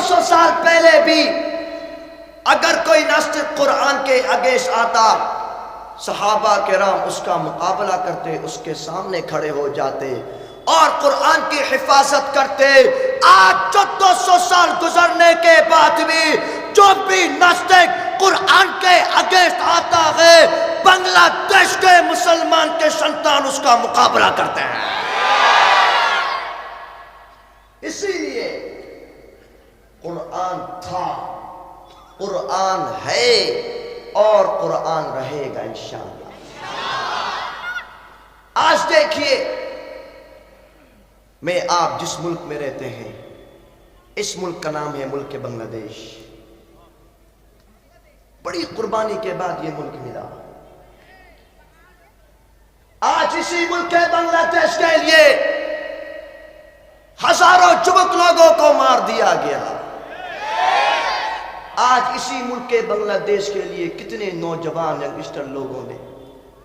1400 سال پہلے بھی اگر کوئی ناستق قرآن کے اگینسٹ آتا، صحابہ کرام اس کا مقابلہ کرتے، اس کے سامنے کھڑے ہو جاتے اور قرآن کی حفاظت کرتے۔ آج 1400 سال گزرنے کے بعد بھی جو بھی ناستق قرآن کے اگینسٹ آتا ہے، بنگلہ دیش کے مسلمان کے سنتان اس کا مقابلہ کرتے ہیں۔ اسی لیے قرآن تھا، قرآن ہے اور قرآن رہے گا انشاءاللہ۔ آج دیکھیے، میں آپ جس ملک میں رہتے ہیں، اس ملک کا نام ہے ملک بنگلہ دیش۔ بڑی قربانی کے بعد یہ ملک ملا۔ آج اسی ملک بنگلہ دیش کے لیے ہزاروں جوک لوگوں کو مار دیا گیا۔ آج اسی ملک بنگلہ دیش کے لیے کتنے نوجوان ینگسٹر لوگوں نے،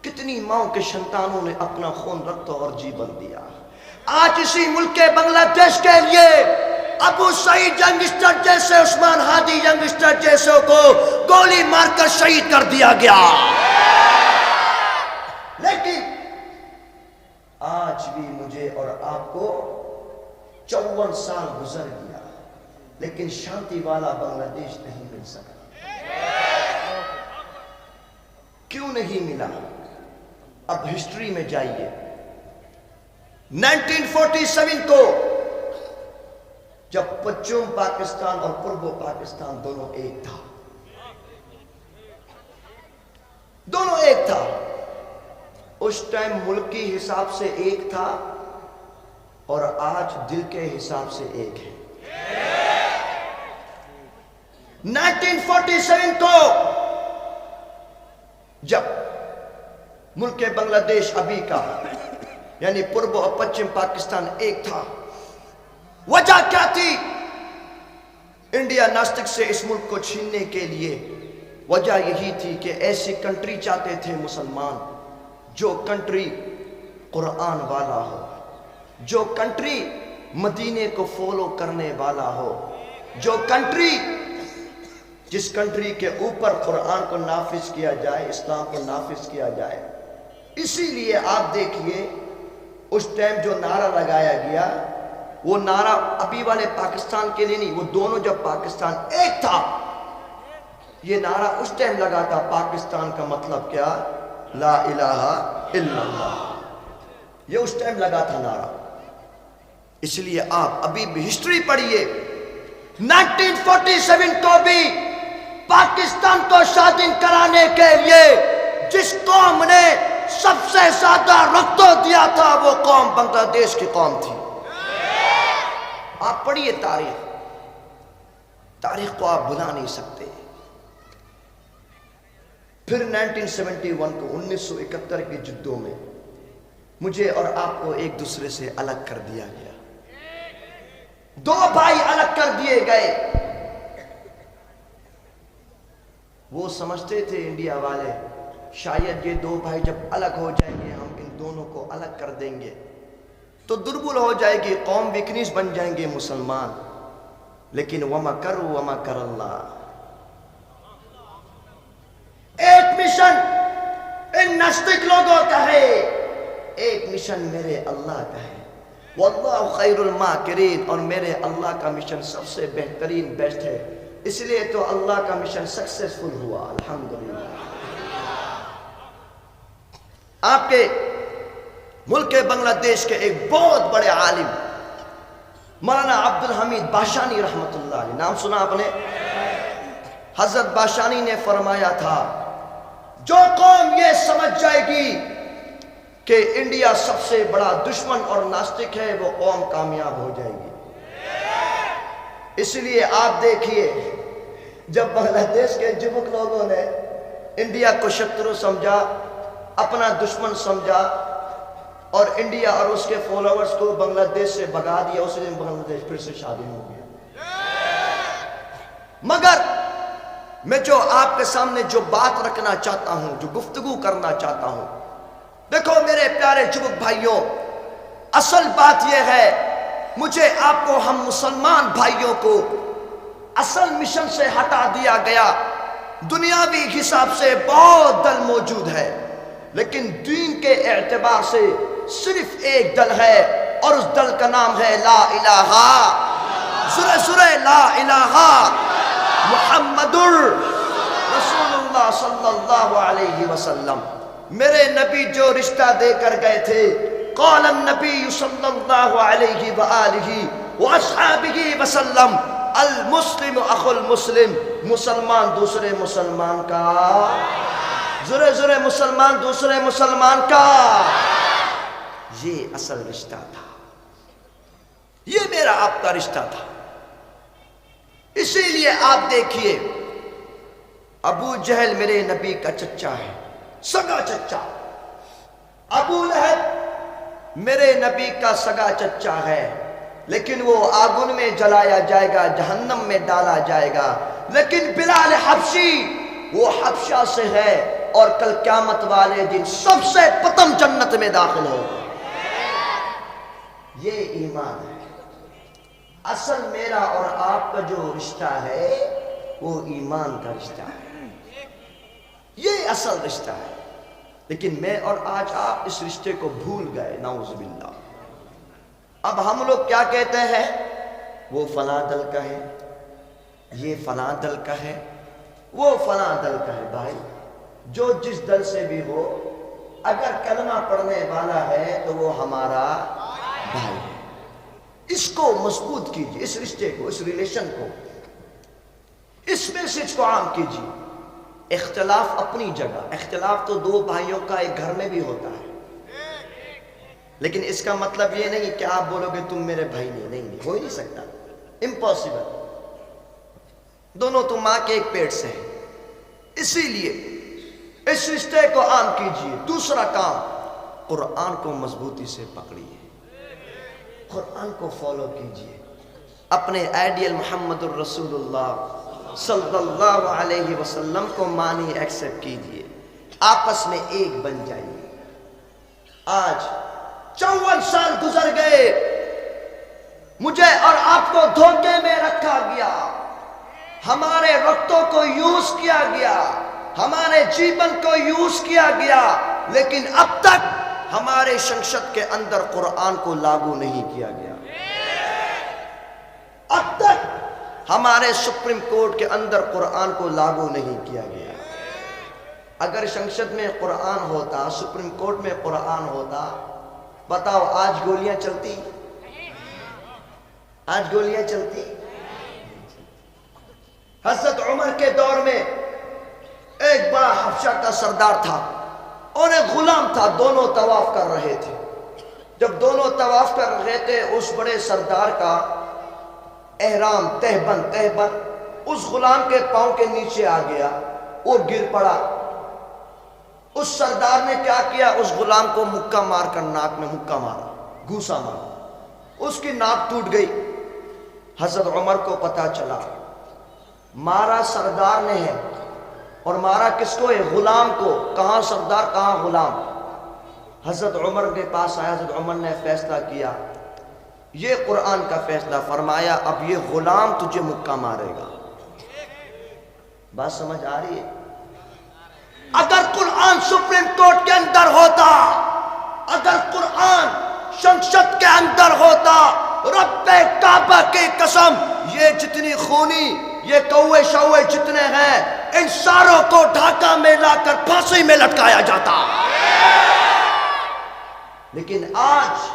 کتنی ماؤں کے سنتانوں نے اپنا خون رکھتا اور جیون دیا۔ آج اسی ملک بنگلہ دیش کے لیے ابو سعید ینگسٹر جیسے، عثمان ہادی ینگسٹر جیسے کو گولی مار کر شہید کر دیا گیا۔ لیکن آج بھی مجھے اور آپ کو 54 سال گزر گیا، لیکن شانتی والا بنگلہ دیش نہیں مل سکا۔ کیوں نہیں ملا؟ اب ہسٹری میں جائیے۔ 1947 کو جب پچھم پاکستان اور پورب پاکستان دونوں ایک تھا، دونوں ایک تھا، اس ٹائم ملکی حساب سے ایک تھا اور آج دل کے حساب سے ایک ہے۔ 1947 کو جب ملک بنگلہ دیش ابھی کا یعنی پورب اور پچھم پاکستان ایک تھا، وجہ کیا تھی؟ انڈیا ناستک سے اس ملک کو چھیننے کے لیے وجہ یہی تھی کہ ایسی کنٹری چاہتے تھے مسلمان جو کنٹری قرآن والا ہو، جو کنٹری مدینے کو فالو کرنے والا ہو، جو کنٹری جس کنٹری کے اوپر قرآن کو نافذ کیا جائے، اسلام کو نافذ کیا جائے۔ اسی لیے آپ دیکھیے اس ٹائم جو نعرہ لگایا گیا، وہ نعرہ ابھی والے پاکستان کے لیے نہیں، وہ دونوں جب پاکستان ایک تھا، یہ نعرہ اس ٹائم لگا تھا۔ پاکستان کا مطلب کیا؟ لا الہ الا اللہ، یہ اس ٹائم لگا تھا نعرہ۔ اس لیے آپ ابھی بھی ہسٹری پڑھیے، 1947 کو بھی پاکستان کو شادین کرانے کے لیے جس قوم نے سب سے زیادہ رقط دیا تھا وہ قوم بنگلہ دیش کی قوم تھی۔ آپ پڑھیے تاریخ، تاریخ کو آپ بھلا نہیں سکتے۔ پھر 1971 کو 1971 کی جدوں میں مجھے اور آپ کو ایک دوسرے سے الگ کر دیا گیا، دو بھائی الگ کر دیے گئے۔ وہ سمجھتے تھے انڈیا والے شاید یہ دو بھائی جب الگ ہو جائیں گے، ہم ان دونوں کو الگ کر دیں گے تو دربل ہو جائے گی قوم، ویکنیس بن جائیں گے مسلمان۔ لیکن وَمَكَرُوا وَمَكَرَ اللَّهُ، ایک مشن ان ناستک لوگوں کا ہے، ایک مشن میرے اللہ کا ہے۔ وَاللَّهُ خَيْرُ الْمَاكِرِينَ، اور میرے اللہ کا مشن سب سے بہترین بیسٹ ہے، اس لیے تو اللہ کا مشن سکسیسفل ہوا الحمدللہ۔ آپ کے ملک بنگلہ دیش کے ایک بہت بڑے عالم مولانا عبدالحمید باشانی رحمت اللہ علیہ، نام سنا آپ نے؟ حضرت باشانی نے فرمایا تھا جو قوم یہ سمجھ جائے گی کہ انڈیا سب سے بڑا دشمن اور ناستک ہے، وہ قوم کامیاب ہو جائے گی۔ اس لیے آپ دیکھیے جب بنگلہ دیش کے جمک لوگوں نے انڈیا کو شترو سمجھا، اپنا دشمن سمجھا، اور انڈیا اور اس کے فالوورز کو بنگلہ دیش سے بھگا دیا، اس دن بنگلہ دیش پھر سے شادی ہو گیا۔ مگر میں جو آپ کے سامنے جو بات رکھنا چاہتا ہوں، جو گفتگو کرنا چاہتا ہوں، دیکھو میرے پیارے جوک بھائیوں، اصل بات یہ ہے، مجھے آپ کو، ہم مسلمان بھائیوں کو اصل مشن سے ہٹا دیا گیا. دنیاوی حساب سے بہت دل موجود ہے، لیکن دین کے اعتبار سے صرف ایک دل ہے، اور اس دل کا نام ہے لا الہ، سورہ لا الہ محمد رسول اللہ صلی اللہ علیہ وسلم. میرے نبی جو رشتہ دے کر گئے تھے، قال النبی صلی اللہ علیہ وآلہ واصحابہ وسلم المسلم اخو المسلم، مسلمان دوسرے مسلمان کا، زرے زرے مسلمان دوسرے مسلمان کا. یہ اصل رشتہ تھا، یہ میرا آپ کا رشتہ تھا. اسی لیے آپ دیکھیے، ابو جہل میرے نبی کا چچا ہے، سگا چچا. ابو لہب میرے نبی کا سگا چچا ہے، لیکن وہ آگن میں جلایا جائے گا، جہنم میں ڈالا جائے گا. لیکن بلال حبشی وہ حبشہ سے ہے، اور کل قیامت والے دن سب سے پتم جنت میں داخل ہوگا. یہ ایمان ہے. اصل میرا اور آپ کا جو رشتہ ہے وہ ایمان کا رشتہ ہے، یہ اصل رشتہ ہے. لیکن میں اور آج آپ اس رشتے کو بھول گئے، نعوذ باللہ. اب ہم لوگ کیا کہتے ہیں؟ وہ فلاں دل کا ہے، یہ فلاں دل کا ہے، وہ فلاں دل کا ہے. بھائی جو جس دل سے بھی ہو، اگر کلمہ پڑھنے والا ہے تو وہ ہمارا بھائی ہے. اس کو مضبوط کیجیے، اس رشتے کو، اس ریلیشن کو، اس میسج کو عام کیجیے. اختلاف اپنی جگہ، اختلاف تو دو بھائیوں کا ایک گھر میں بھی ہوتا ہے، لیکن اس کا مطلب یہ نہیں کہ آپ بولو گے تم میرے بھائی نہیں، ہو ہی نہیں سکتا، امپاسبل. دونوں تو ماں کے ایک پیٹ سے ہیں. اسی لیے اس رشتے کو عام کیجیے. دوسرا کام، قرآن کو مضبوطی سے پکڑیے، قرآن کو فالو کیجیے. اپنے آئیڈیل محمد الرسول اللہ صلی اللہ علیہ وسلم کو مانی ایکسپٹ کیجیے. آپس میں ایک بن جائیے. آج 54 سال گزر گئے، مجھے اور آپ کو دھوکے میں رکھا گیا، ہمارے وقتوں کو یوز کیا گیا، ہمارے جیون کو یوز کیا گیا، لیکن اب تک ہمارے سنسد کے اندر قرآن کو لاگو نہیں کیا گیا. اب تک ہمارے سپریم کورٹ کے اندر قرآن کو لاگو نہیں کیا گیا. اگر سنسد میں قرآن ہوتا، سپریم کورٹ میں قرآن ہوتا، بتاؤ آج گولیاں چلتی؟ آج گولیاں چلتی؟ حضرت عمر کے دور میں ایک بڑا حبشہ کا سردار تھا اور ایک غلام تھا، دونوں طواف کر رہے تھے. جب دونوں طواف کر رہے تھے، اس بڑے سردار کا احرام تہبند اس غلام کے پاؤں کے نیچے آ گیا، وہ گر پڑا. اس سردار نے کیا کیا؟ اس غلام کو مکہ مار کر ناک میں مکہ مارا، گھوسا مارا، اس کی ناک ٹوٹ گئی. حضرت عمر کو پتا چلا مارا سردار نے ہے، اور مارا کس کو ہے؟ غلام کو. کہاں سردار کہاں غلام؟ حضرت عمر کے پاس آیا. حضرت عمر نے فیصلہ کیا، یہ قرآن کا فیصلہ، فرمایا اب یہ غلام تجھے مکہ مارے گا. بات سمجھ آ رہی ہے؟ اگر قرآن سپریم کورٹ کے اندر ہوتا، اگر قرآن سنسد کے اندر ہوتا، رب کعبہ کی قسم، یہ جتنی خونی، یہ کوے شوے جتنے ہیں، ان ساروں کو ڈھاکہ میں لا کر پھانسی میں لٹکایا جاتا. لیکن آج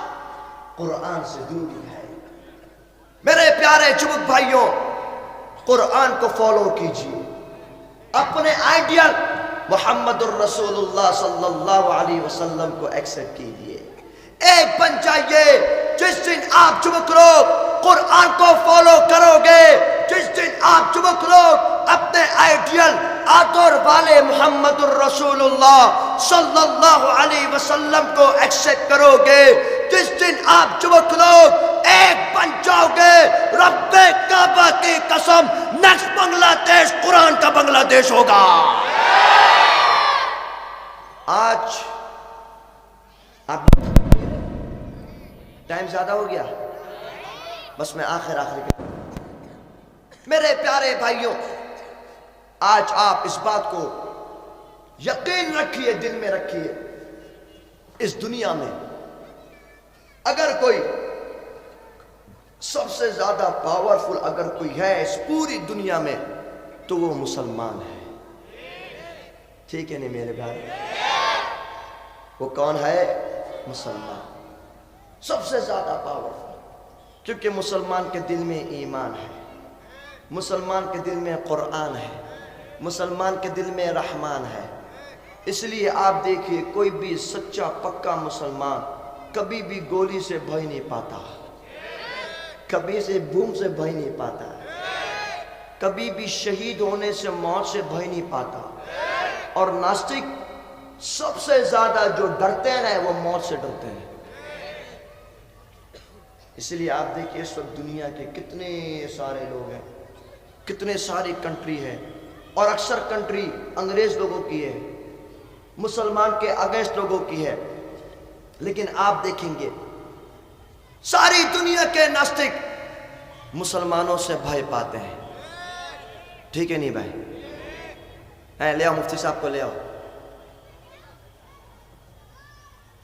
قرآن سے دوری ہے. میرے پیارے جوک بھائیوں، قرآن کو فالو کیجیے. اپنے آئیڈیل محمد الرسول اللہ صلی اللہ علیہ وسلم کو ایکسپٹ کیجیے. ایک بن جائیے. جس دن آپ جوک لوگ قرآن کو فالو کرو گے، جس دن آپ جوک لوگ اپنے آئیڈیل آدور والے محمد الرسول اللہ صلی اللہ علیہ وسلم کو ایکسپٹ کرو گے، جس دن آپ جوک لوگ ایک بن جاؤ گے، رب کعبہ کی قسم نیکسٹ بنگلہ دیش قرآن کا بنگلہ دیش ہوگا. آج اب ٹائم زیادہ ہو گیا، بس میں آخر میرے پیارے بھائیوں، آج آپ اس بات کو یقین رکھیے، دل میں رکھیے، اس دنیا میں اگر کوئی سب سے زیادہ پاورفل اگر کوئی ہے اس پوری دنیا میں تو وہ مسلمان ہے. ٹھیک ہے نہیں میرے بھائی؟ وہ کون ہے؟ مسلمان. سب سے زیادہ پاورفل، کیونکہ مسلمان کے دل میں ایمان ہے، مسلمان کے دل میں قرآن ہے، مسلمان کے دل میں رحمان ہے. اس لیے آپ دیکھیے، کوئی بھی سچا پکا مسلمان کبھی بھی گولی سے بھائی نہیں پاتا، کبھی سے بوم سے بھائی نہیں پاتا، کبھی بھی شہید ہونے سے، موت سے بھائی نہیں پاتا. اور ناستک سب سے زیادہ جو ڈرتے ہیں وہ موت سے ڈرتے ہیں. اس لیے آپ دیکھیے اس وقت دنیا کے کتنے سارے لوگ ہیں، کتنے ساری کنٹری ہے، اور اکثر کنٹری انگریز لوگوں کی ہے، مسلمان کے اگینسٹ لوگوں کی ہے. لیکن آپ دیکھیں گے ساری دنیا کے ناستک مسلمانوں سے بھائی پاتے ہیں. ٹھیک ہے نہیں بھائی؟ لے آؤ مفتی صاحب کو لے آؤ.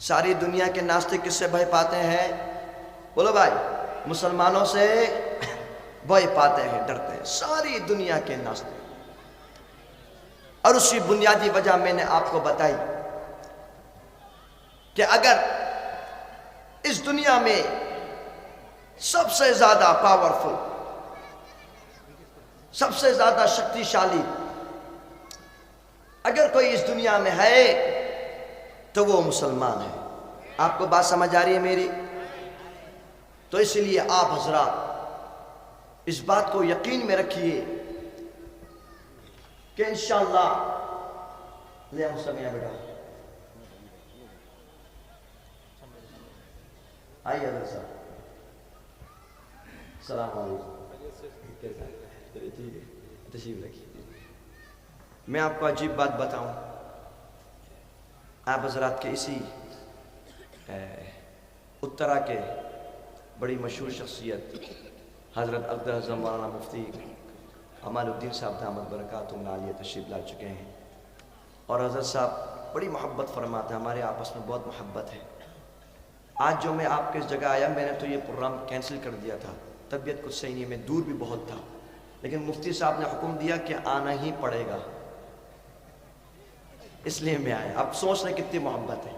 ساری دنیا کے ناستک کس سے بھائی پاتے ہیں؟ بولو بھائی. مسلمانوں سے بھائی پاتے ہیں، ڈرتے ہیں ساری دنیا کے ناستک. اور اسی بنیادی وجہ میں نے آپ کو بتائی کہ اگر اس دنیا میں سب سے زیادہ پاورفل، سب سے زیادہ شکتی شالی اگر کوئی اس دنیا میں ہے تو وہ مسلمان ہے. آپ کو بات سمجھ آ رہی ہے میری؟ تو اس لیے آپ حضرات اس بات کو یقین میں رکھیے کہ انشاءاللہ لے آؤ سمیہ بیٹا، آئیے حضرت صاحب. السلام علیکم. تشریف رکھیے. میں آپ کو عجیب بات بتاؤں، آپ حضرات کے اسی اترا کے بڑی مشہور شخصیت حضرت اقدس اعظم مولانا مفتی کمال الدین صاحب دامت برکاتہم عالیہ تشریف لا چکے ہیں. اور حضرت صاحب بڑی محبت فرماتے ہیں، ہمارے آپس میں بہت محبت ہے. آج جو میں آپ کے اس جگہ آیا، میں نے تو یہ پروگرام کینسل کر دیا تھا، طبیعت کچھ صحیح نہیں، میں دور بھی بہت تھا، لیکن مفتی صاحب نے حکم دیا کہ آنا ہی پڑے گا، اس لیے میں آیا. اب سوچ رہے کتنی محبت ہے.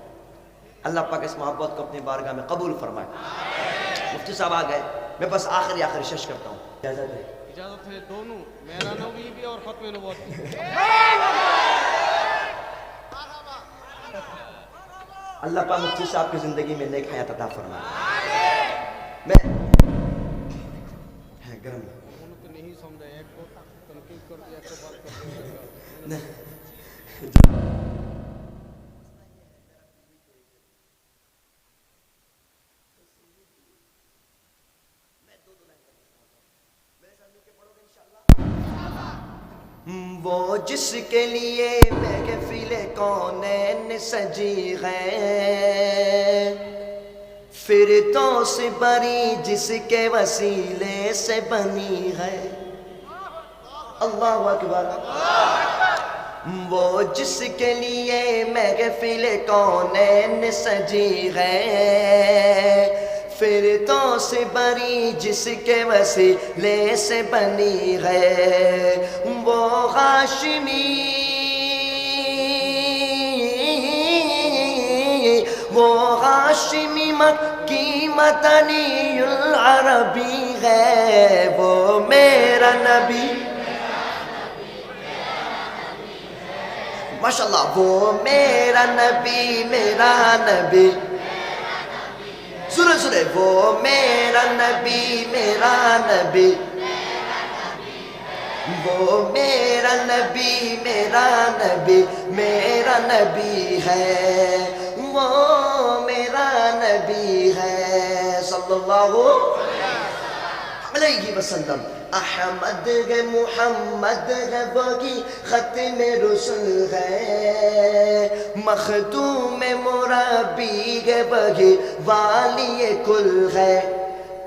اللہ پاک اس محبت کو اپنی بارگاہ میں قبول فرمائے. مفتی صاحب آ گئے، میں بس آخری شش کرتا ہوں. اجازت ہے؟ اجازت ہے. دونوں میرا نبی بھی اور ختم نبوت بھی. اللہ پاک مفتی صاحب کی زندگی میں نیک حیات عطا فرمائے. میں گرم تو نہیں سمجھا، ایک کو تنقید کر دیا، ایک کو بات کر دیا. وہ جس کے لیے محفل کونین سجی ہے، فردوس بری جس کے وسیلے سے بنی ہے. اللہ اکبر. وہ جس کے لیے محفل کونین سجی ہے، فردوس بری جس کے وسیلے سے بنی ہے. وہ ہاشمی، وہ ہاشمی مکی مدنی العربی ہے. وہ میرا نبی، ماشاءاللہ. وہ میرا نبی، میرا نبی، سنے سنے. وہ میرا نبی، میرا نبی، وہ میرا نبی، میرا نبی، میرا نبی ہے. وہ میرا نبی ہے صلی اللہ علیہ وسلم. احمد ہے، محمد ہے، وہی ختم رسل ہے. مخدوم مربی ہے، وہی والی کل ہے.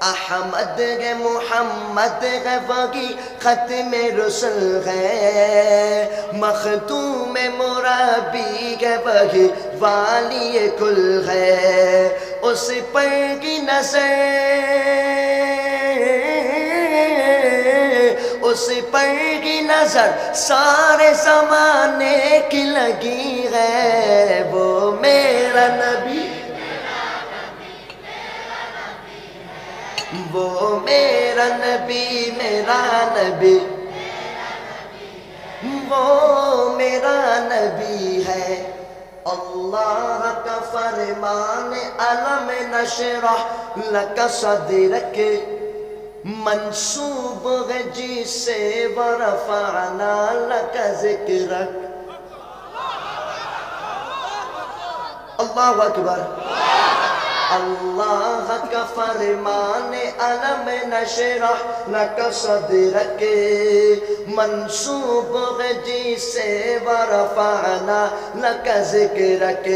احمد ہے محمد ہے وہی ختم رسل ہے مختوم مربی ہے وہی والی کل ہے اس پر کی نظر اس پر کی نظر سارے زمانے کی لگی ہے وہ میرا نبی وہ میرا نبی میرا نبی وہ میرا نبی ہے اللہ کا فرمان علم نشرح لک صدرک منصوب ہے جس سے ورفعنا لک ذکرک اللہ اکبر اللہ کا فرمان علم نشرح لک صدرک منصوب ہے جس سے ورفعنا لک ذکرک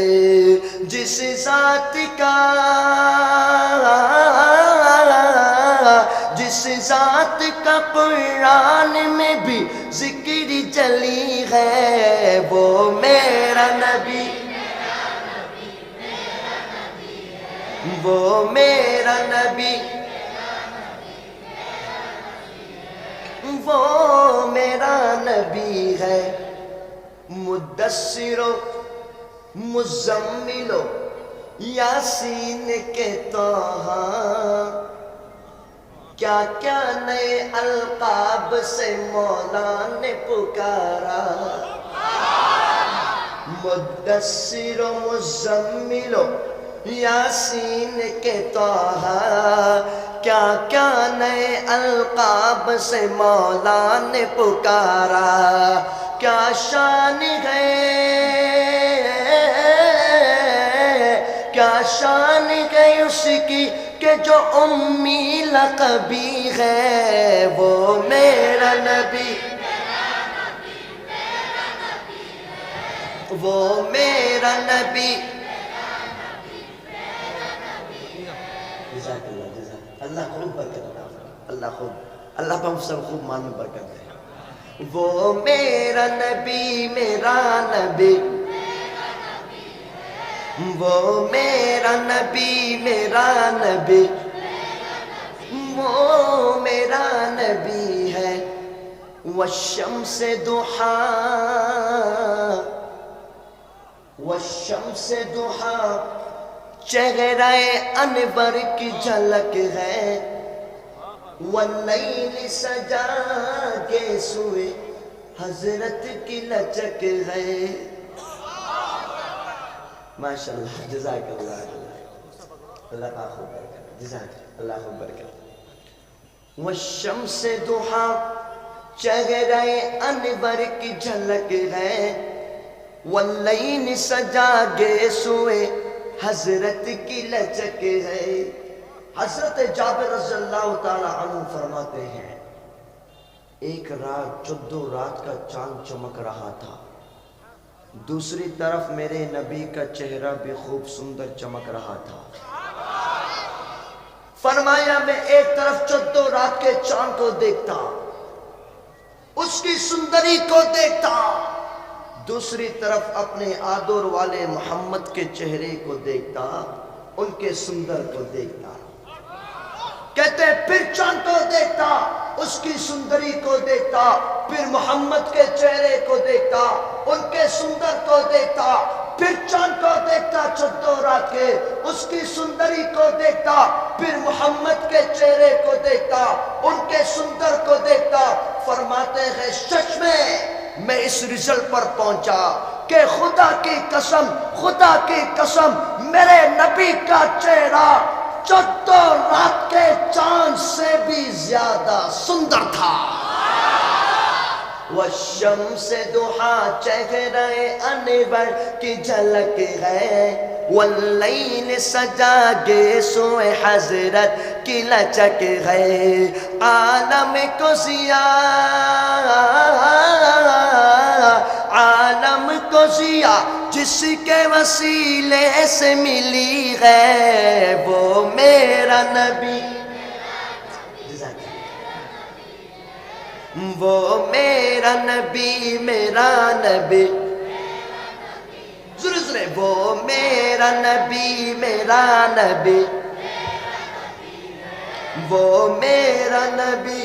جس ذات کا جس ذات کا قرآن میں بھی ذکر جلی ہے وہ میرا نبی وہ میرا نبی وہ میرا نبی ہے مدثر و مزمل و یاسین کے طہ کیا کیا نئے القاب سے مولا نے پکارا مدثر و مزمل و یاسین کے طہ کیا کیا نئے القاب سے مولا نے پکارا کیا شان ہے کیا شان ہے اس کی کہ جو امی لقبی ہے وہ میرا نبی وہ میرا نبی جزاک اللہ جزاک اللہ خوب برکت اللہ خوب اللہ پہ ہم سب خوب مان میں برکت دے وہ میرا نبی میرا نبی وہ میرا نبی میرا نبی وہ میرا نبی ہے والشمس ضحا والشمس ضحا چہرہ انور کی جھلک ہے واللیل سجا کے سوئے حضرت کی لچک ہے ماشاءاللہ جزاک اللہ اللہ کا خوب برکت جزاک اللہ خوب برکت والشمس ضحا چہرہ انور کی جھلک ہے واللیل سجا کے سوئے حضرت کی لچک ہے حضرت جابر رضی اللہ تعالی عنہ فرماتے ہیں ایک رات 14 رات کا چاند چمک رہا تھا دوسری طرف میرے نبی کا چہرہ بھی خوب سندر چمک رہا تھا فرمایا میں ایک طرف 14 رات کے چاند کو دیکھتا اس کی سندری کو دیکھتا دوسری طرف اپنے آدور والے محمد کے چہرے کو دیکھتا ان کے سندر کو دیکھتا کہتے پھر چاند کو دیکھتا اس کی سندری کو دیکھتا پھر محمد کے چہرے کو دیکھتا ان کے سندر کو دیکھتا پھر چاند کو دیکھتا 14 رات کے اس کی سندری کو دیکھتا پھر محمد کے چہرے کو دیکھتا ان کے سندر کو دیکھتا فرماتے ہیں سچ میں اس رزلٹ پر پہنچا کہ خدا کی قسم میرے نبی کا چہرہ 14 رات کے چاند سے بھی زیادہ سندر تھا والشمس ضحا چہرہ انور کی جھلک ہے واللیل سجا کے سوئے حضرت کی لچک ہے عالم کو ضیاء جس کے وسیلے سے ملی ہے وہ میرا نبی وہ میرا نبی میرا نبی، ضرور سنے، وہ میرا نبی میرا نبی، وہ میرا نبی،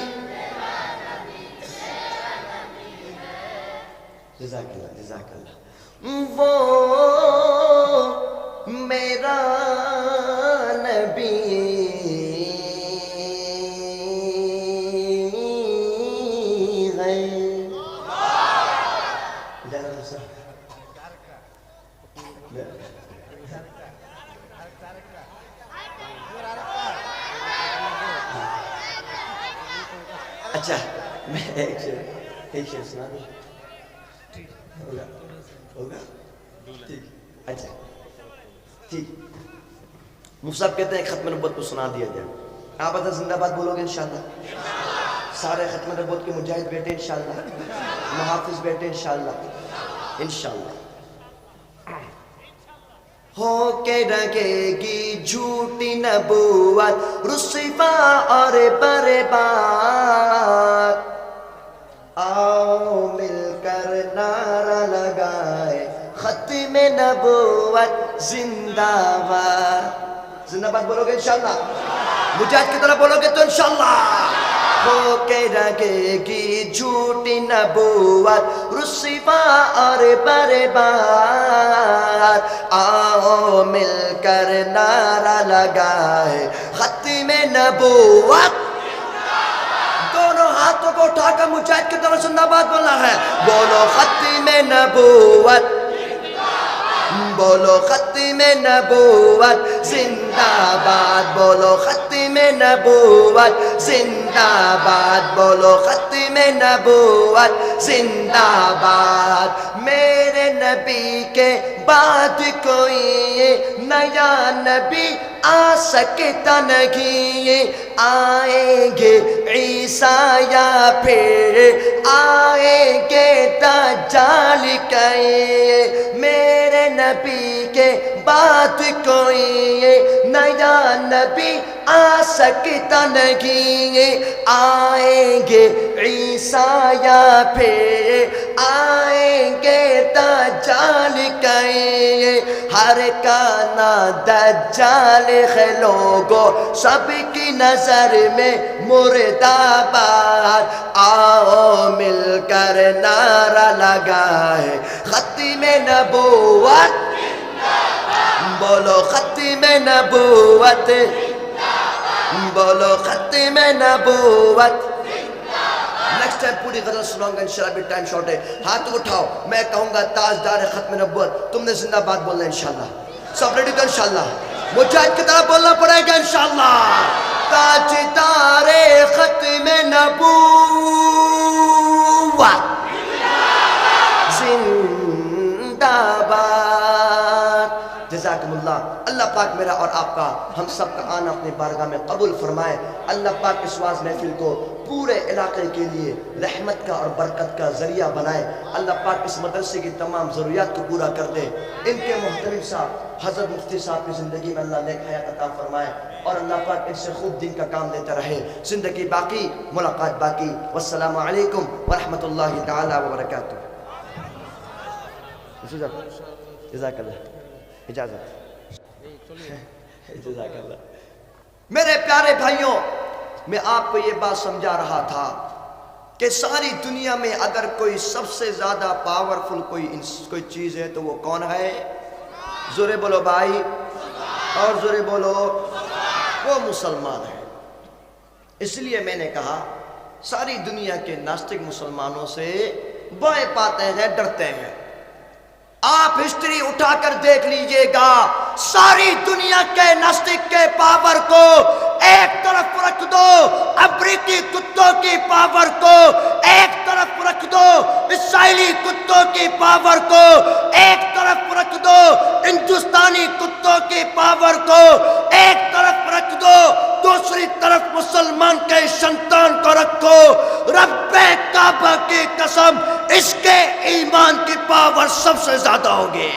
جزاک اللہ جزاک اللہ، وہ میرا نبی ہے۔ اچھا میں ایک شعر سنا دوں، ہوگا ہوگا ٹھیک، اچھا ٹھیک۔ مصعب کہتے ہیں ختم نبوت کو سنا دیا جائے، آپ ادھر زندہ باد بولو گے انشاءاللہ، سارے ختم نبوت کے مجاہد بیٹے انشاءاللہ، محافظ بیٹے انشاءاللہ انشاءاللہ۔ ہو کے رگے گی جھوٹی نبوت رسوا اور برباد، آؤ مل کر نعرہ لگائے ختم نبوت زندہ باد۔ زندہ باد بولو گے انشاءاللہ، مجاہد کی طرح بولو گے تو انشاءاللہ۔ ہو کے رگے گی جھوٹی نبوت رسوا اور برباد، آؤ مل کر نعرہ لگائے ختم نبوت۔ دونوں ہاتھوں کو اٹھا کر مجاہد کی طرف زندہ باد بولنا ہے، بولو ختم نبوت، بولو ختم نبوت زندہ باد، بولو ختم نبوت زندہ باد، بولو ختم نبوت زندہ باد۔ میرے نبی کے بعد کوئی نیا نبی آ سکتا نہیں، آئیں گے عیسیٰ یا پھر آئیں گے دجال کہیں، میرے نبی کے بعد کوئی نیا نبی آ سکتا نہیں، آئیں گے عیسیٰ یا پھر آئیں گے دجال کہیں، ہر کانا دجال ہے لوگوں سب کی نظر میں مرد آباد، آؤ مل کر نعرہ لگائے ختم نبوت، بولو ختم نبوت، بولو ختم نبوت۔ نیکسٹ ٹائم پوری غزل سناؤں گا انشاءاللہ، بھی ٹائم شارٹ ہے، ہاتھ اٹھاؤ، میں کہوں گا تاجدار ختم نبوت، تم نے زندہ باد بولنا ہے انشاءاللہ، سب ریڈی تو انشاءاللہ، مجاہد کی طرح بولنا پڑے گا انشاءاللہ، تاجدار ختم نبوت زندہ باد۔ جزاکم اللہ۔ اللہ پاک میرا اور آپ کا، ہم سب کا آنا اپنی بارگاہ میں قبول فرمائے۔ اللہ پاک اس واعظ محفل کو پورے علاقے کے لیے رحمت کا اور برکت کا ذریعہ بنائے۔ اللہ پاک اس مدرسے کی تمام ضروریات کو پورا کر دے۔ ان کے محترم صاحب حضرت مفتی صاحب کی زندگی میں اللہ نیک حیات عطا فرمائے، اور اللہ پاک ان سے خوب دین کا کام دیتا رہے، زندگی باقی ملاقات باقی۔ والسلام علیکم ورحمۃ اللہ تعالی وبرکاتہ۔ جزاک اللہ، اجازت، جزاک اللہ۔ میرے پیارے بھائیوں، میں آپ کو یہ بات سمجھا رہا تھا کہ ساری دنیا میں اگر کوئی سب سے زیادہ پاورفل کوئی چیز ہے تو وہ کون ہے؟ زورے بولو بھائی، اور زورے بولو، وہ مسلمان ہے۔ اس لیے میں نے کہا ساری دنیا کے ناستک مسلمانوں سے بائیں پاتے ہیں، ڈرتے ہیں۔ آپ ہسٹری اٹھا کر دیکھ لیجئے گا، ساری دنیا کے ناستک کے پاور کو ایک طرف رکھ دو، امریکی کتوں کی پاور کو ایک طرف رکھ دو، اسرائیلی کتوں کی پاور کو ایک طرف رکھ دو، ہندوستانی کتوں کی پاور کو ایک طرف رکھ دو، دوسری طرف مسلمان کے سنتان کو رکھو۔ رب کعبہ کی قسم، اس کے ایمان کی پاور سب سے زیادہ ہوگی۔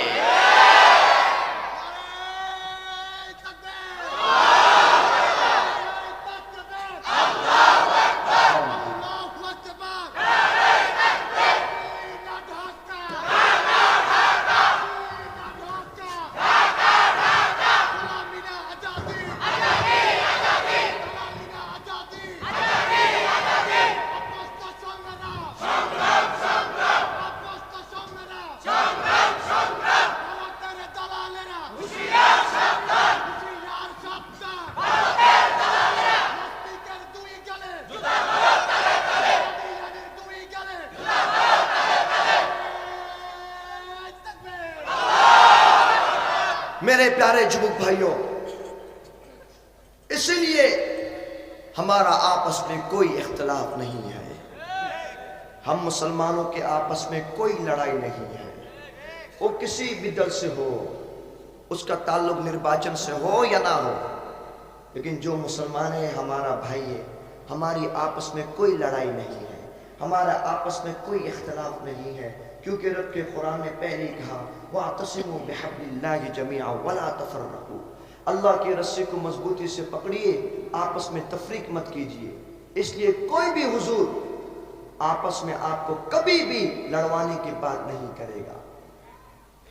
میرے پیارے جبک بھائیوں، اس لیے ہمارا آپس میں کوئی اختلاف نہیں ہے، ہم مسلمانوں کے آپس میں کوئی لڑائی نہیں ہے، وہ کسی بھی دل سے ہو، اس کا تعلق نرواچن سے ہو یا نہ ہو، لیکن جو مسلمان ہے ہمارا بھائی ہے، ہماری آپس میں کوئی لڑائی نہیں ہے، ہمارا آپس میں کوئی اختلاف نہیں ہے، کیونکہ رب کے قرآن نے پہلے ہی کہا وَاعْتَصِمُوا بِحَبْلِ اللَّهِ جَمِيعًا وَلَا تَفَرَّقُوا، اللہ کی رسی کو مضبوطی سے پکڑیے، آپس میں تفریق مت کیجیے۔ اس لیے کوئی بھی حضور آپس میں آپ کو کبھی بھی لڑوانے کی بات نہیں کرے گا۔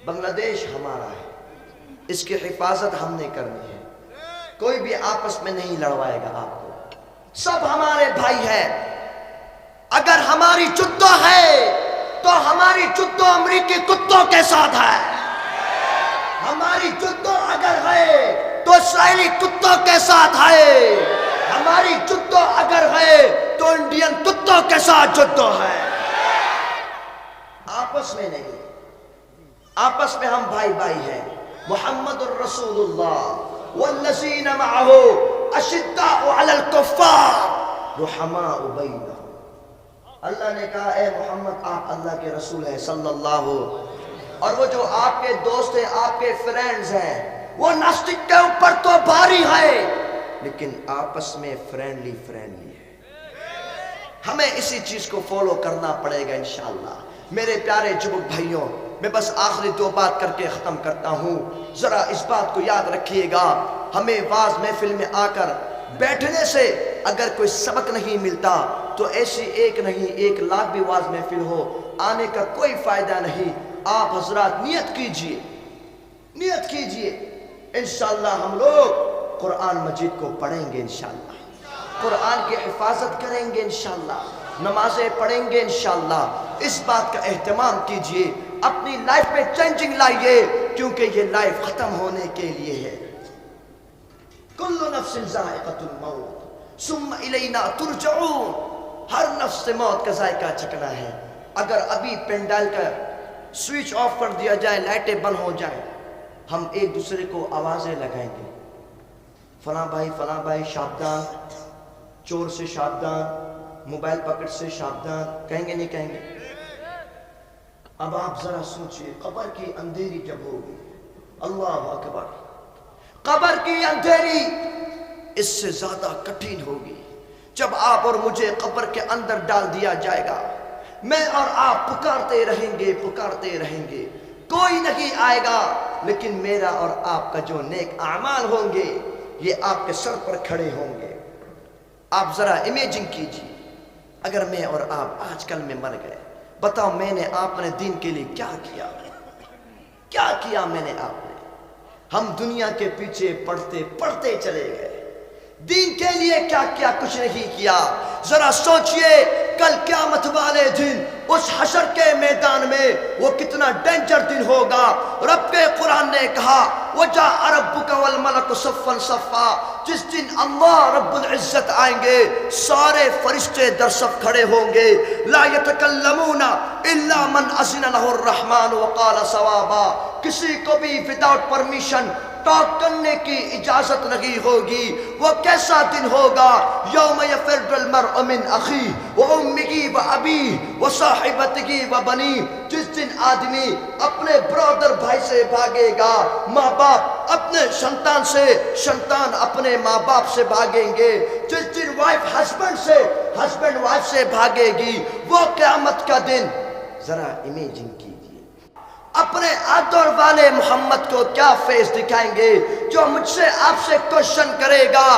بنگلہ دیش ہمارا ہے، اس کی حفاظت ہم نے کرنی ہے، کوئی بھی آپس میں نہیں لڑوائے گا آپ کو، سب ہمارے بھائی ہیں۔ اگر ہماری جدو ہے تو ہماری جدو امریکی کتوں کے ساتھ ہے، ہماری جدو اگر ہے تو اسرائیلی کتوں کے ساتھ ہے، ہماری جدو اگر ہے تو انڈین کتوں کے ساتھ جدو ہے، آپس میں نہیں، آپس میں ہم بھائی بھائی ہیں۔ محمد الرسول اللہ والذین معہ اشداء علی الکفار رحماء بینہم، اللہ نے کہا اے محمد آپ اللہ کے رسول ہیں صلی اللہ، اور وہ جو آپ کے دوست ہیں، آپ کے فرینڈز ہیں، وہ ناسٹک کے اوپر تو بھاری ہے لیکن آپس میں فرینڈلی ہے۔ ہمیں اسی چیز کو فالو کرنا پڑے گا انشاءاللہ۔ میرے پیارے جبک بھائیوں، میں بس آخری دو بات کر کے ختم کرتا ہوں، ذرا اس بات کو یاد رکھیے گا، ہمیں واعظ محفل میں آ کر بیٹھنے سے اگر کوئی سبق نہیں ملتا تو ایسی ایک نہیں 1,00,000 بھی واعظ محفل ہو، آنے کا کوئی فائدہ نہیں۔ آپ حضرات نیت کیجئے انشاءاللہ ہم لوگ قرآن مجید کو پڑھیں گے، انشاءاللہ قرآن کی حفاظت کریں گے، انشاءاللہ نمازیں پڑھیں گے، انشاءاللہ اس بات کا اہتمام کیجئے، اپنی لائف میں چینجنگ لائیے، کیونکہ یہ لائف ختم ہونے کے لیے ہے۔ کل نفس ذائقۃ الموت ثم الینا ترجعون، ہر نفس سے موت کا ذائقہ چکھنا ہے۔ اگر ابھی پینڈال کا سوئچ آف کر دیا جائے، لائٹیں بند ہو جائیں، ہم ایک دوسرے کو آوازیں لگائیں گے، فلاں بھائی شابدان، چور سے شابدان، موبائل پکڑ سے شابدان، کہیں گے نہیں کہیں گے؟ اب آپ ذرا سوچئے، قبر کی اندھیری جب ہوگی، اللہ اکبر، قبر کی اندھیری اس سے زیادہ کٹھن ہوگی جب آپ اور مجھے قبر کے اندر ڈال دیا جائے گا۔ میں اور آپ پکارتے رہیں گے، کوئی نہیں آئے گا، لیکن میرا اور آپ کا جو نیک اعمال ہوں گے یہ آپ کے سر پر کھڑے ہوں گے۔ آپ ذرا امیجن کیجئے، اگر میں اور آپ آج کل میں مر گئے، بتاؤ میں نے آپ نے دین کے لیے کیا کیا میں نے آپ نے؟ ہم دنیا کے پیچھے پڑھتے چلے گئے، دین کے لیے کیا کچھ نہیں کیا۔ ذرا سوچئے کل قیامت والے دن اس حشر کے میدان میں وہ کتنا ڈینجر دن ہوگا۔ رب کے قرآن نے کہا وَجَاءَ رَبُّكَ وَالْمَلَكُ صَفًّا صَفًّا، جس دن اللہ رب العزت آئیں گے سارے فرشتے در صف کھڑے ہوں گے، لا يتکلمون الا من اذن له الرحمن وقال صوابا، کسی کو بھی وداؤٹ پرمیشن ٹاک کرنے کی اجازت نہیں ہوگی۔ وہ کیسا دن ہوگا؟ یوم یفر المرء من اخیہ وامہ وابیہ وصاحبتہ وبنیہ، جس دن آدمی اپنے برادر بھائی سے بھاگے گا، ماں باپ اپنے سنتان سے، سنتان اپنے ماں باپ سے بھاگیں گے، جس دن وائف ہسبینڈ وائف سے بھاگے گی، وہ قیامت کا دن۔ ذرا امیجن کیجئے اپنے آدر والے محمد کو کیا فیس دکھائیں گے جو مجھ سے آپ سے کوشچن کرے گا،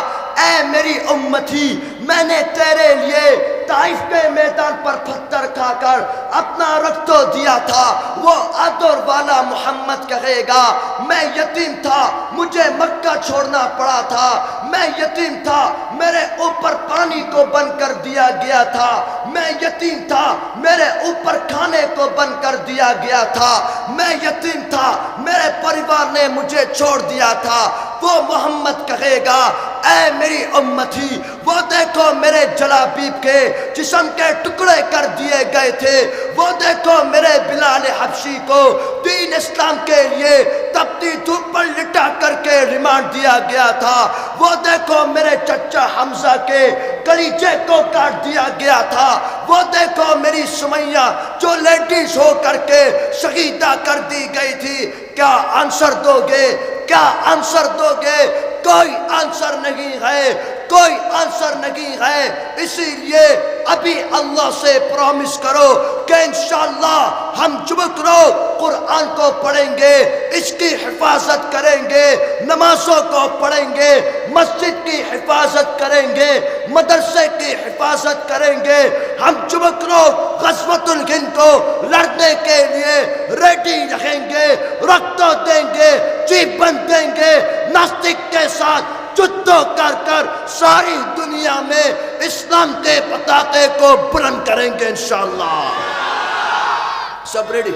اے میری امتی، میں نے تیرے لیے طائف کے میدان پر پتھر کھا کر اپنا رکھ تو دیا تھا۔ وہ آدر والا محمد کہے گا میں یتیم تھا، مجھے مکہ چھوڑنا پڑا تھا، میں یتیم تھا، میرے اوپر پانی کو بند کر دیا گیا تھا، میں یتیم تھا، میرے اوپر کھانے کو بند کر دیا گیا تھا، میں یتیم تھا، میرے پریوار نے مجھے چھوڑ دیا تھا۔ وہ محمد کہے گا اے میری امتی وہ دیکھو میرے جلابیب کے جسم کے ٹکڑے کر دیے گئے تھے، وہ دیکھو میرے بلال حبشی کو دین اسلام کے لیے تپتی دھوپ پر لٹا کر کے ریمانڈ دیا گیا تھا، وہ دیکھو میرے چچا حمزہ کے کلیجے کو کاٹ دیا گیا تھا، وہ دیکھو میری سمیہ جو لیڈیز ہو کر کے شہیدہ کر دی گئی تھی۔ کیا آنسر دو گے؟ کیا آنسر دو گے؟ کوئی آنسر نہیں ہے، کوئی آنسر نہیں ہے۔ اسی لیے ابھی اللہ سے پرومس کرو کہ انشاءاللہ ہم جمعہ روز قرآن کو پڑھیں گے، اس کی حفاظت کریں گے، نمازوں کو پڑھیں گے، مسجد کی حفاظت کریں گے، مدرسے کی حفاظت کریں گے۔ ہم جمعہ روز غزوۃ الہند کو لڑنے کے لیے ریڈی رہیں گے، رکھ تو دیں گے، جیبن دیں گے، ناستک کے ساتھ جدو کر کر ساری دنیا میں اسلام کے پتاخے کو بلند کریں گے انشاءاللہ۔ سب ریڈی؟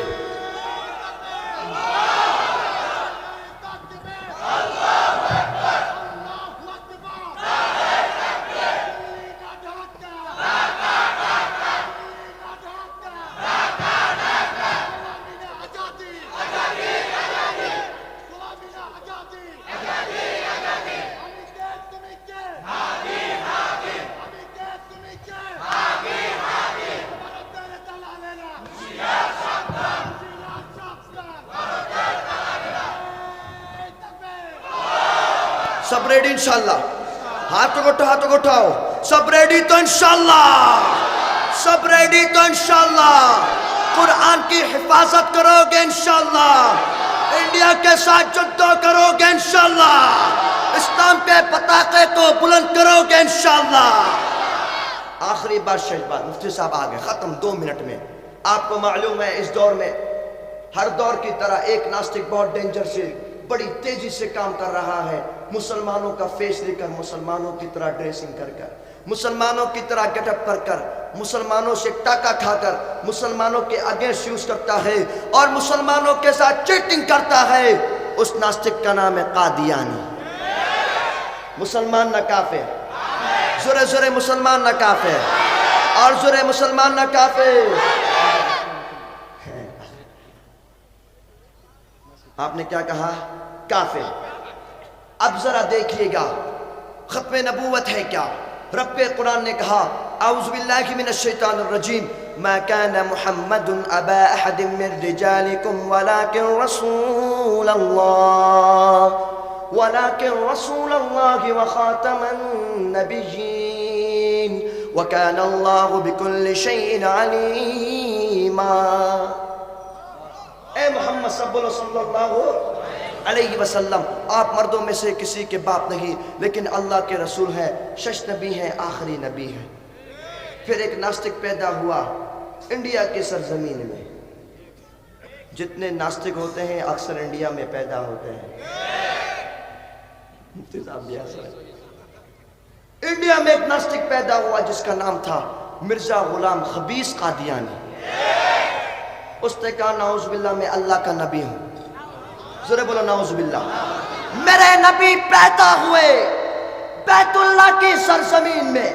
سب ریڈی انشاءاللہ؟ ہاتھوں کو اٹھاؤ، ہاتھوں کو اٹھاؤ۔ سب ریڈی تو انشاءاللہ؟ سب ریڈی تو انشاءاللہ؟ قرآن کی حفاظت کرو گے انشاءاللہ؟ انڈیا کے ساتھ جدو کرو گے انشاءاللہ؟ اسلام کے پتاخے کو بلند کرو گے انشاءاللہ؟ آخری بار شیخ بات، مفتی صاحب آگئے، ختم 2 منٹ میں۔ آپ کو معلوم ہے اس دور میں ہر دور کی طرح ایک ناستک بہت ڈینجر سے بڑی تیزی سے کام کر رہا ہے، مسلمانوں کا فیس لے کر، مسلمانوں کی طرح ڈریسنگ کر کر، مسلمانوں کی طرح گیٹ اپ کر کر، مسلمانوں سے ٹاکا کھا کر، مسلمانوں کے اگینسٹ یوز کرتا ہے اور مسلمانوں کے ساتھ چیٹنگ کرتا ہے۔ اس ناستک کا نام ہے قادیانی۔ مسلمان نہ کافر، زورے زورے مسلمان نہ کافر، اور زورے مسلمان نہ کافر۔ آپ نے کیا کہا؟ کافر۔ اب ذرا دیکھیے گا ختم نبوت ہے کیا؟ رب قرآن نے کہا اعوذ باللہ من الشیطان الرجیم ما كان محمد ابا احد من رجالكم ولكن رسول الله وخاتم النبيين وكان الله بكل شيء عليما۔ اے محمد صلی اللہ علیہ وسلم، آپ مردوں میں سے کسی کے باپ نہیں، لیکن اللہ کے رسول ہیں، شش نبی ہیں، آخری نبی ہیں۔ پھر ایک ناستک پیدا ہوا انڈیا کی سرزمین میں۔ جتنے ناستک ہوتے ہیں اکثر انڈیا میں پیدا ہوتے ہیں۔ انڈیا میں ایک ناستک پیدا ہوا جس کا نام تھا مرزا غلام خبیث قادیانی۔ اس نے کہا نعوذ باللہ میں اللہ کا نبی ہوں۔ ذرا بولو نعوذ باللہ۔ میرے نبی پیدا ہوئے بیت اللہ کی سرزمین میں،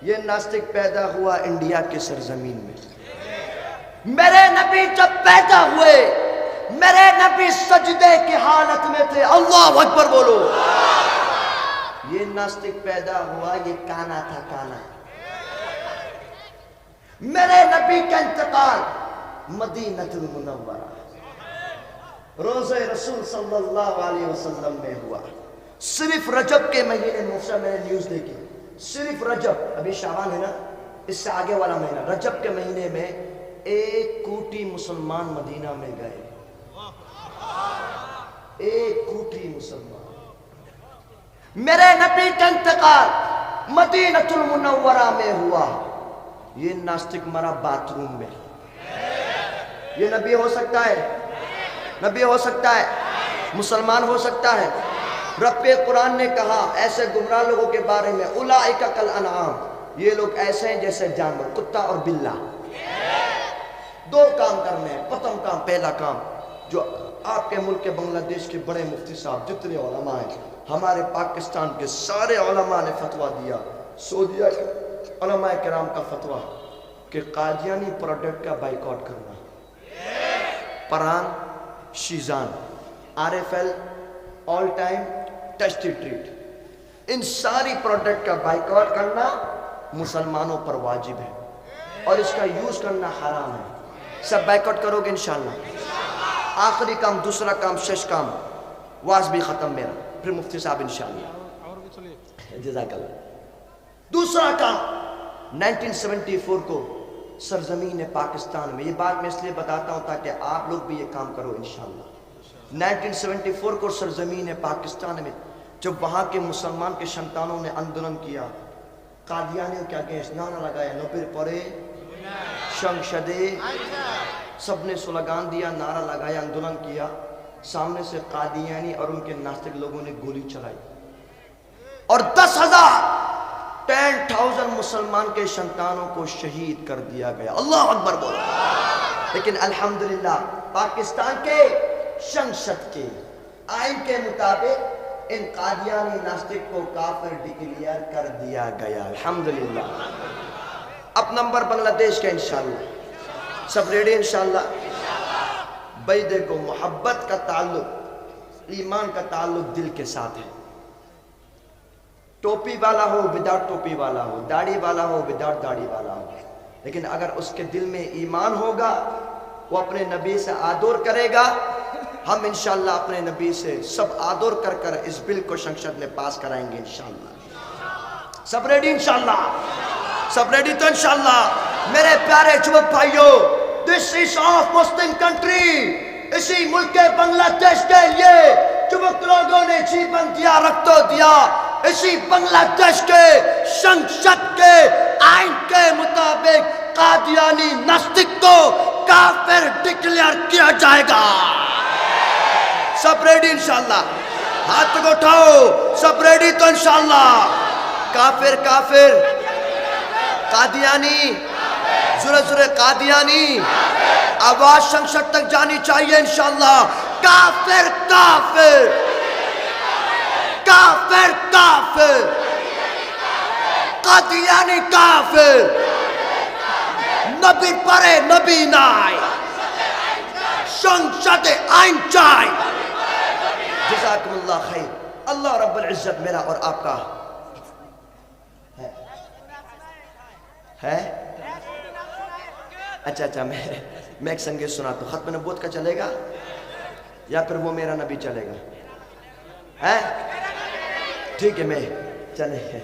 یہ ناستک پیدا ہوا انڈیا کی سرزمین میں۔ میرے نبی جب پیدا ہوئے، میرے نبی سجدے کی حالت میں تھے، اللہ اکبر بولو۔ یہ ناستک پیدا ہوا، یہ کانا تھا، کانا۔ میرے نبی کا انتقال مدینہ المنورہ روزہ رسول صلی اللہ علیہ وسلم میں ہوا۔ صرف رجب کے مہینے میں نے نیوز دیکھی، صرف رجب، ابھی شعبان ہے نا، اس سے آگے والا مہینہ، رجب کے مہینے میں 1 کوٹی مسلمان مدینہ میں گئے۔ 1 کوٹی مسلمان۔ میرے نبی کا انتقال مدینہ المنورہ میں ہوا۔ یہ ناستک مرا باتھ روم میں۔ یہ نبی ہو سکتا ہے؟ نبی ہو سکتا ہے؟ مسلمان ہو سکتا ہے؟ رب قرآن نے کہا ایسے گمراہ لوگوں کے بارے میں اولئک کالانعام، یہ لوگ ایسے ہیں جیسے جانور، کتا اور بلہ۔ 2 کام کرنے ہیں، پتم کام، پہلا کام جو آپ کے ملک کے بنگلہ دیش کے بڑے مفتی صاحب جتنے علماء ہیں ہمارے پاکستان کے سارے علماء نے فتویٰ دیا، سعودیہ علماء کرام کا فتویٰ کہ قادیانی پروڈکٹ کا بائیکاٹ کرنا، PRAN, Shezan, RFL، All Time, Tasty Treat, ان ساری پروڈکٹ کا بائیکاٹ کرنا مسلمانوں پر واجب ہے اور اس کا یوز کرنا حرام ہے۔ سب بائیکاٹ کرو گے انشاءاللہ؟ آخری کام، دوسرا کام، شش کام، واز بھی ختم میرا، پھر مفتی صاحب انشاءاللہ۔ اور بھی چلیے۔ جزاک اللہ۔ دوسرا کام 1974 کو سرزمین پاکستان میں، یہ بات میں اس لیے بتاتا ہوں تاکہ آپ لوگ بھی یہ کام کرو انشاءاللہ۔ 1974 کو سرزمین پاکستان میں جب وہاں کے مسلمان کے سنتانوں نے آندولن کیا، قادیانیوں کے اگینسٹ نعرہ لگایا، نوبر پورے شنگ شدے، سب نے سلگان دیا، نعرہ لگایا، آندولن کیا، سامنے سے قادیانی اور ان کے ناستک لوگوں نے گولی چلائی اور 10,000 مسلمان کے سنتانوں کو شہید کر دیا گیا۔ اللہ اکبر بولو۔ لیکن الحمدللہ پاکستان کے شنشت کے آئین کے مطابق ان قادیانی ناستک کو کافر ڈکلیئر کر دیا گیا، الحمدللہ۔ اب نمبر بنگلہ دیش کا انشاءاللہ، سب ریڈی انشاءاللہ؟ بھائی دیکھو، محبت کا تعلق، ایمان کا تعلق دل کے ساتھ ہے۔ ٹوپی والا ہو، وداؤٹ ٹوپی والا ہو، داڑھی والا ہو، وداؤٹ داڑھی والا ہو، لیکن اگر اس کے دل میں ایمان ہوگا، وہ اپنے نبی سے آدور کرے گا۔ ہم انشاءاللہ اپنے نبی سے سب آدور کر کر اس بل کو سنسد میں پاس کرائیں گے انشاءاللہ۔ سب ریڈی انشاءاللہ؟ سب ریڈی تو انشاءاللہ؟ میرے پیارے جوک بھائیو، دس از آف مسلم کنٹری، اسی ملک بنگلہ دیش کے لیے جوک لوگوں نے جیون دیا، رکھ دیا، اسی بنگلہ دیش کے سنسد کے آئین کے مطابق قادیانی ناستک کو کافر ڈکلیئر کیا جائے گا۔ سب ریڈی انشاءاللہ؟ ہاتھ کو اٹھاؤ، سب ریڈی تو انشاءاللہ؟ کافر کافر، قادیانی، زورے زورے قادیانی، آواز شنشد تک جانی چاہیے انشاءاللہ۔ کافر کافر، کافر کافر، قادیانی کافر، نبی پرے نبی نائے، شنشد آئین چائے۔ جزاکم اللہ خیر۔ اللہ رب العزت میرا اور آپ کا ہے۔ اچھا میں ایک سنگیت سناتا ہوں، ختم نبوت کا چلے گا یا پھر وہ میرا نبی چلے گا؟ ہے ٹھیک ہے، میں چلے